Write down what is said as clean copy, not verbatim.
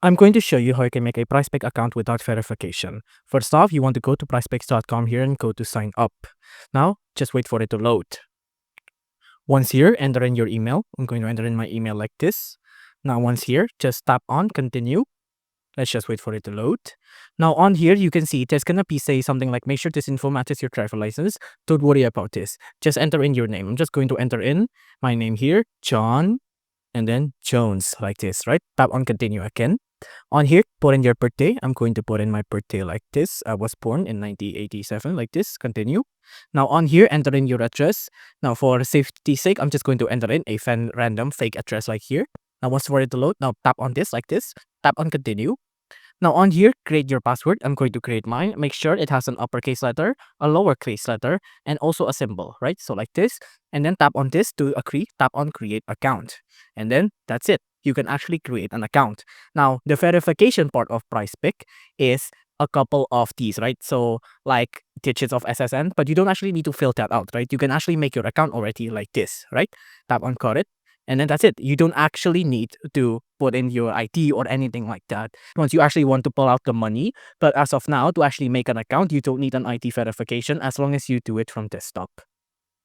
I'm going to show you how you can make a PrizePick account without verification. First off, you want to go to prizepicks.com here and go to sign up. Now, just wait for it to load. Once here, enter in your email. I'm going to enter in my email like this. Now, once here, just tap on continue. Let's just wait for it to load. Now, on here, you can see there's going to be say something like, make sure this info matches your driver license. Don't worry about this. Just enter in your name. I'm just going to enter in my name here, John, and then Jones, like this, right? Tap on continue again. On here, put in your birthday. I'm going to put in my birthday like this. I was born in 1987, like this. Continue. Now on here, enter in your address. Now for safety's sake, I'm just going to enter in a random fake address like here. Now once for it to load, now tap on this like this. Tap on continue. Now on here, create your password. I'm going to create mine. Make sure it has an uppercase letter, a lowercase letter, and also a symbol, right? So like this. And then tap on this to agree. Tap on create account. And then that's it. You can actually create an account. Now, the verification part of PrizePick is a couple of these, right? So like digits of SSN, but you don't actually need to fill that out, right? You can actually make your account already like this, right? Tap on cut it. And then that's it. You don't actually need to put in your ID or anything like that once you actually want to pull out the money. But as of now, to actually make an account, you don't need an ID verification as long as you do it from desktop.